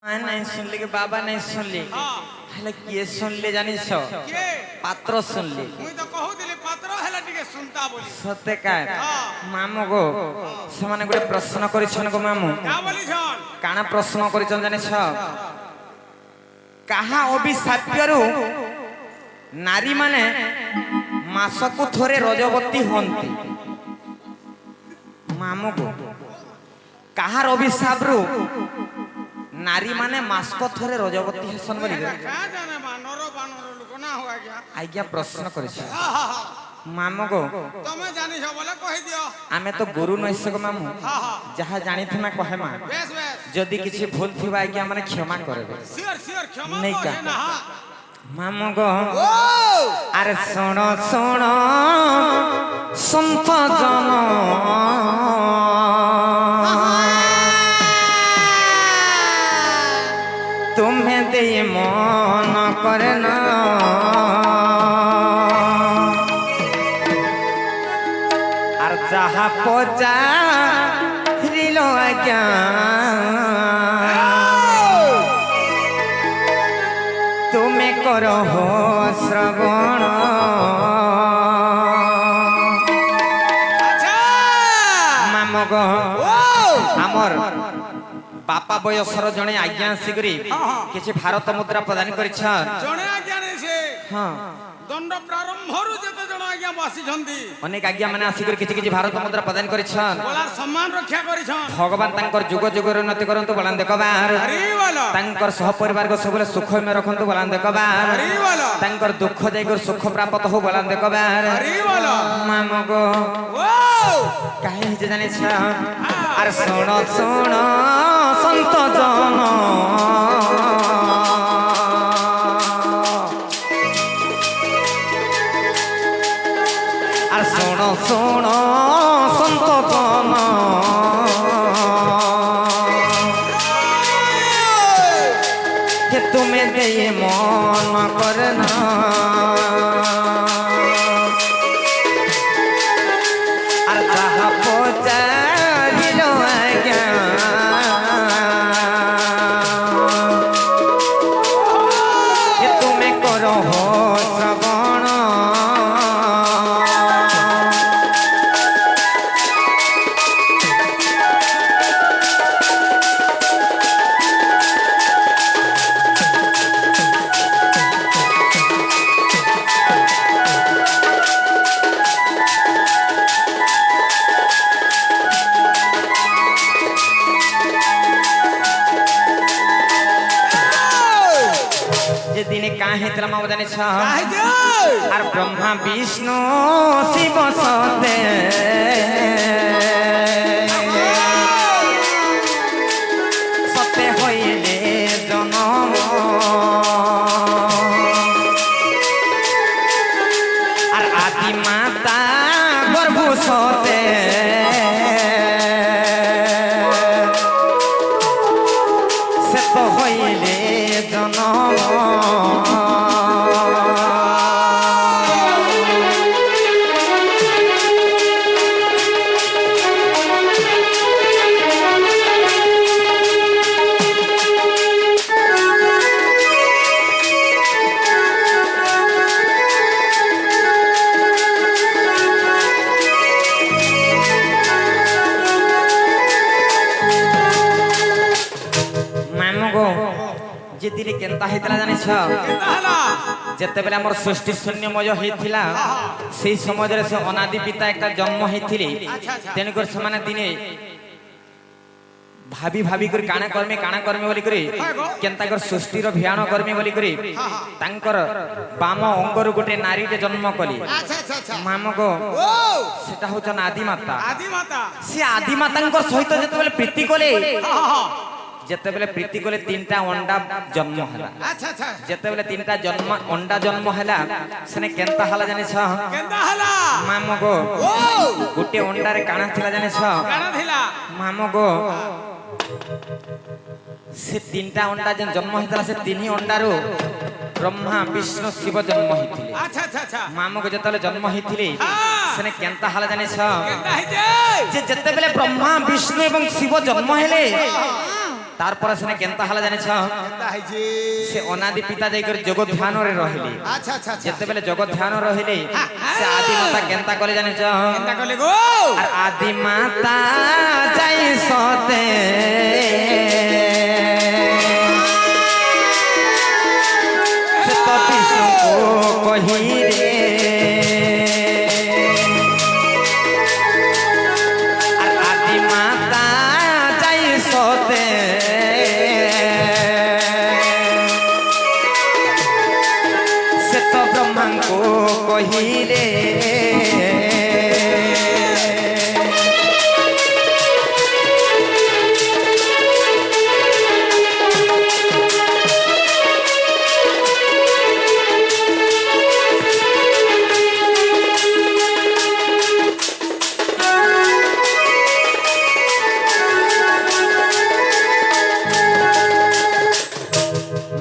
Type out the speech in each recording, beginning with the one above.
नहीं सुनली के बाबा नहीं सुनली हेले किए सुनली जानिस पात्र सुनली मुई तो कहूतिली पात्र हेला टिके सुनता बोली सत्य का मामू गो से माने गोटे प्रश्न करिछन गो मामू का बोली छन काना प्रश्न करिछन जानिस कहा अभिशाप्यरु नारी माने मासकु थोरे रजवती होंती मामू गो कहार अभिशापरु नारी माने मास्को थोरे रजवती हेसन बोली का जाने बानर बानर लोक ना हुआ क्या आज्ञा प्रश्न करिछ मामू गो तमे जानि छ बोले कहि दियो आमे तो गुरु नइसे गो मामू जहा जानि थना कहे मा बेस बेस जदी किछि भूल थिबा आज्ञा माने क्षमा करबे सियर सियर क्षमा नहीं करे का। ना मामू गो अरे सुनो सुनो संत जन तुम्हें दे मन करना और जहा पोचा रिलो आज्ञा तुम्हें करो हो श्रवण अच्छा मामो गो हमर बापा बयसर जने आज्ञा आसिकरी किछि भारत मुद्रा प्रदान करिछ जणे आज्ञा नै से हां दंड प्रारंभरु जते जण आज्ञा बासी छंती अनेक आज्ञा माने आसिकरी किछि किछि भारत मुद्रा प्रदान करिछ बोला सम्मान रक्षा करि छन भगवान तांकर जुग जुगर उन्नति करंतु बलान देखबार हरि बोला तांकर सह परिवार को सबले सुख में रखंतु बलान देखबार हरि बोला तांकर दुख जाइकर सुख प्राप्त हो बलान देखबार हरि बोला मामो गो ओ काहे जे जाने छ अरे सुनो सुनो संत जन अरे सुनो सुनो संत जन कि तुम्हें दे मन करना अरे जहाँ पोचा दिलो आज्ञा कि तुम्हें करो हो श्रवण जे दिने काहे हेतला मा जाने छ काहे जे आर ब्रह्मा विष्णु शिव सते सते होइले जनम आर आदि माता गर्भ सते से तो होइले जनम मामू गो जे दिने केनता हेतला जाने छ केता हला जेते बेले हमर सृष्टि शून्यमय हेथिला सेही समय रे से अनादि पिता एक जन्म हेथिले तेन कर समान दिने भाभी भाभी कर काना कर्मे बोली करी केनता कर सृष्टि रो भियान कर्मे बोली करी तांकर बाम अंगर गोटे नारी के जन्म कली अच्छा अच्छा अच्छा मामू गो ओ सेटा होचन आदि माता आदि माता से आदि मातांकर सहित जेते बेले प्रीति कले हां जेते बेले प्रीति कले तीनटा अंडा जन्म हला अच्छा अच्छा जेते बेले तीनटा जन्म अंडा जन्म हला सने केनता हला जाने छ केता हला मामू गो ओ गोटे अंडा रे काना थिला जाने छ काना थिला मामू गो से तीनटा अंडा जन जन्म हितला से तीनी अंडारो ब्रह्मा विष्णु शिव जन्म हिथिले अच्छा अच्छा अच्छा मामू को जतले जन्म हिथिले सेने केनता हला जाने छ केता हिते जे जते बेले ब्रह्मा विष्णु एवं शिव जन्म हेले তারপরে সেনে কেনতা হালা জানিছ কেনতা হইছে সে অনাদি পিতা যাইকর যোগ ধ্যানরে রহিলি আচ্ছা আচ্ছা আচ্ছা যেতেবেলে যোগ ধ্যান রহিলি সে আদি মাতা কেনতা কলে জানিছ কেনতা কলে গো আর আদি মাতা যাই সতে সে তো বিষ্ণু কহি রে আর আদি মাতা যাই সতে সে তো ব্রহ্মাঙ্কু কহিলে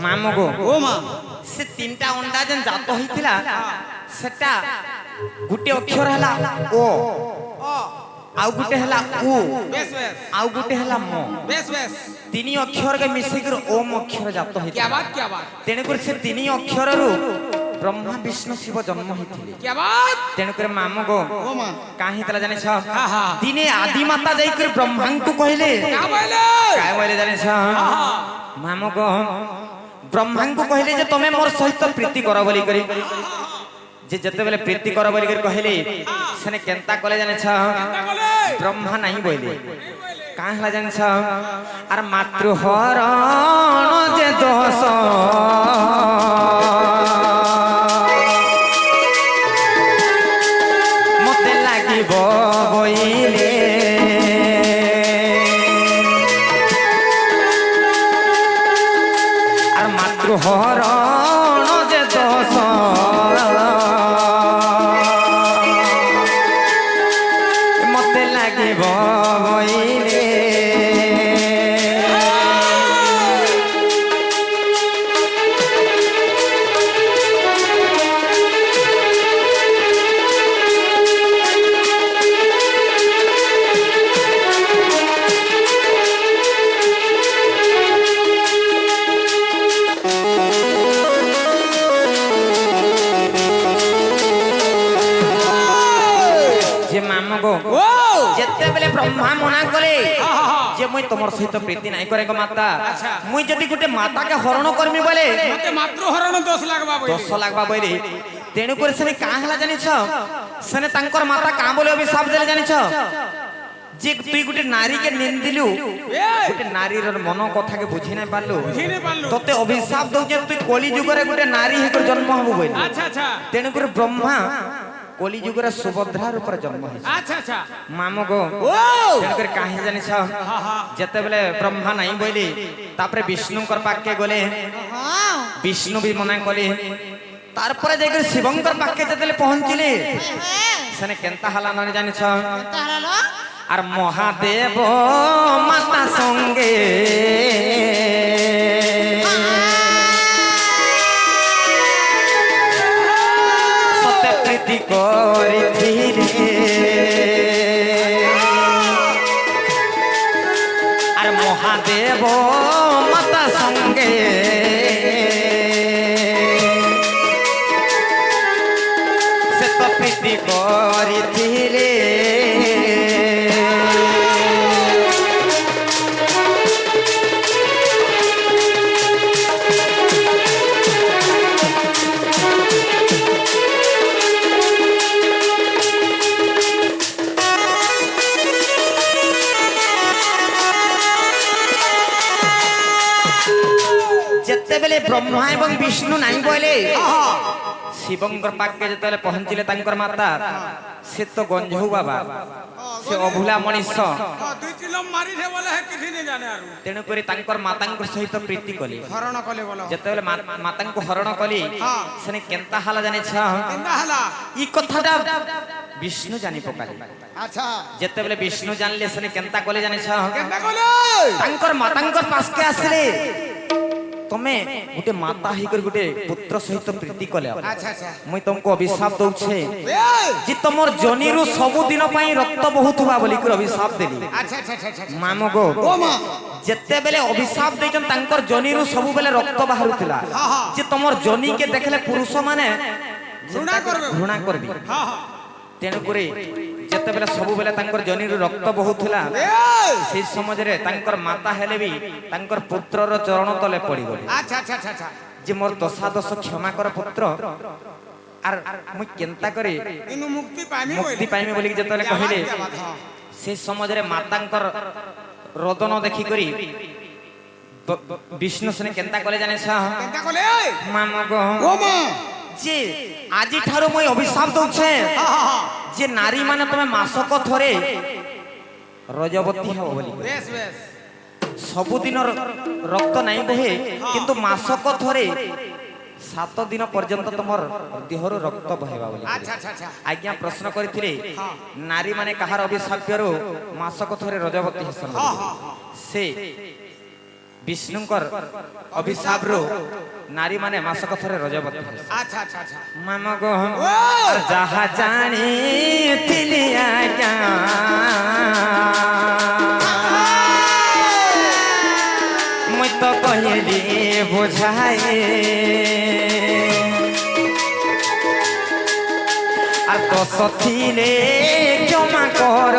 মামগো ও মা সে তিনটা অন্ডা যেন জাত হইছিলা সেটা গুটে অক্ষর হেলা ও ও আউ গুটে হেলা উ বেশ বেশ আউ গুটে হেলা ম বেশ বেশ তিনি অক্ষরকে মিশিকি ওম অক্ষর জাত क्या হইছিলা बात क्या बात তেণুকরি সে তিনি অক্ষরରୁ ব্রহ্মা বিষ্ণু শিব জন্ম হইଥିଲେ क्या बात তেণুকরি মামগো ও মা কাহি তলা জানিছ হা হা দিনে আদি মাতা যাইকরি ব্রহ্মাঙ্কু কহিলে क्या बोले কায় বলে জানিছ মামগো ব্রহ্মাঙ্কু কহিলে যে তুমি মোর সহিত প্রীতি কর বলি করি যে যেতেবেলে প্রীতি কর বলি করি কহিলে সেনে কেনতা কলে জানিছ क्या बोले ব্রহ্মা নাই বইলে কাঁ হলা জানিছ আর মাতৃহরণ যে দোষ মতে লাগিব বইলে আর মাতৃহরণ যে দোষ মতে লাগিব বইলে যে মামগো ओ যেতেবেলে ব্রহ্মা মনা কলে हा हा हा যে মুই তোমার সহিত প্রীতি নাই করে গো মাতা আচ্ছা। মুই যদি গোটে মাতাকে হরণ করমি বলে मते मातृहरण दोष लागबा बोले দোষ লাগবা বইলে তেণু করে সেনে কাঁ হলা জানিছ সেনে তাঙ্কর মাতা কাঁ বলে অভিশাপ দেলে জানিছ যে তুই গোটে নারীকে নিন্দিলু ए গোটে নারীর মন কথাকে বুঝি নাই পারলু बुझिने पारलु তোতে অভিশাপ দউছে তুই কলি যুগরে গোটে নারী হেকর জন্ম হবু বইলে अच्छा अच्छा তেণু করে ব্রহ্মা কলি যুগরে সুভদ্রার উপরে জন্ম হয়েছে अच्छा अच्छा মামগো ओ তেণু করে কাহি জানিছ हा हा যেতেবেলে ব্রহ্মা নাই বইলি তারপরে বিষ্ণুঙ্কর পাককে গলে বিষ্ণু বি মনা কলে তারপরে যাই শিবঙ্কর পাককে যেতেলে পৌঁছিলে সেনে কেনতা হালা নয় জানিছ আর মহাদেব মাতা সঙ্গে সতে প্রীতি করিছিলে আর মহাদেব মাতা সঙ্গে সে তো প্রীতি করিছিলে যেতেবেলে ব্রহ্মা এবং বিষ্ণু নাই বলে শিবঙ্কর পাককে যেতেবেলে পৌঁছিলে তাঙ্কর মাতা সে তো গঞ্জৌ বাবা সে অভুলা মଣିଷ দুই কিলো মারি দে বলে কিছু नहीं जाने आरु তেণু করে তাঙ্কর মাতাঙ্ক সহিত প্রীতি কলি हरण कले बोलो যেতেবেলে মাতাঙ্ক হরণ কলি সেনে কেনতা হালা জানিছ केंदा हला ই কথাটা বিষ্ণু জানি পকালি আচ্ছা যেতেবেলে বিষ্ণু জানলে সেনে কেনতা কলে জানিছ केंदा कले তাঙ্কর মাতাঙ্কর পাশকে আসলে তুমি গোটে মাতা হইকর গোটে পুত্র সহিত প্রীতি কলে আচ্ছা আচ্ছা মুই তোমাকে অভিশাপ দউছে এই যে তোমার জনিরু ସବୁদিନ ପାଇଁ রক্ত বহুথবা বলি করে অভিশাপ দেলি আচ্ছা আচ্ছা আচ্ছা আচ্ছা মামো গো ও মা যেতেবেলে অভিশাপ দেইছন তাঙ্কর জনিরু ସବୁবেলে রক্ত বাহারুଥିଲା হ্যাঁ, হ্যাঁ। যে তোমার জনিকে দেখলে পুরুষ মানে ঘৃণা করবে। ঘৃণা করবি হ্যাঁ হ্যাঁ তেণু করে যেতেবেলে ସବୁবেলে তাঙ্কর জনিরু রক্ত বহুଥିଲା এই সেই সমাজরে তাঙ্কর মাতা হেলে বি তাঙ্কর পুত্রর চরণ তলে পড়ি গলি আচ্ছা আচ্ছা আচ্ছা আচ্ছা যে মোর দশা দোষ ক্ষমা কর পুত্র আর মুই কেনতা করে ইনু মুক্তি পাইমি মুক্তি পাইমি বলি যেতেবেলে কহিলে সেই সমাজরে মাতাঙ্কর রদন দেখি করি বিষ্ণু সেনে কেনতা কলে জানিস কেনতা কলে এই মামা গো ও মা যে আজি ঠারু মই অভিশাপ দউছে হ্যাঁ হ্যাঁ হ্যাঁ যে নারী মানে তুমি মাসক থরে রজবতী হব বলি বেশ বেশ ସବୁଦିନ ରକ୍ତ ନାହିଁ ବହେ କିନ୍ତୁ ମାସକ ଥରେ 7 ଦିନ ପର୍ଯ୍ୟନ୍ତ ତମର ଦେହରୁ ରକ୍ତ ବହେବା ବୋଲି আচ্ছা আচ্ছা আচ্ছা ଆଜ୍ଞା ପ୍ରଶ୍ନ କରିଥିଲେ ନାରୀ ମାନେ କାହାର ଅଭିଶାପ୍ୟରୁ ମାସକ ଥରେ ରଜବତୀ ହେସନ୍ ବୋଲି। হ্যাঁ হ্যাঁ হ্যাঁ ସେ ବିଷ୍ଣୁଙ୍କର ଅଭିଶାପରୁ ନାରୀ ମାନେ ମାସକ ଥରେ ରଜବତୀ ହେସନ୍। আচ্ছা আচ্ছা আচ্ছা ମାମ ଗୋ ଯାହା ଜାଣିଥିଲି ଆଜ୍ଞା মুই তো কহিলি বুঝাই আর দোষ থিলে ক্ষমা কর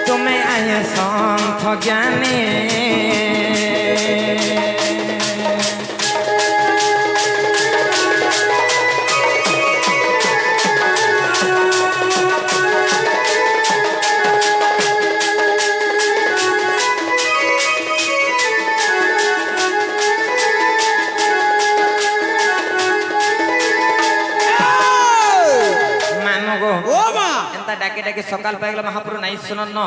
তুমি আয় সন্থ জ্ঞানী ও মা এন্তা ডাকে ডাকে সকাল পাইগলা মহাপুর নাই শুনন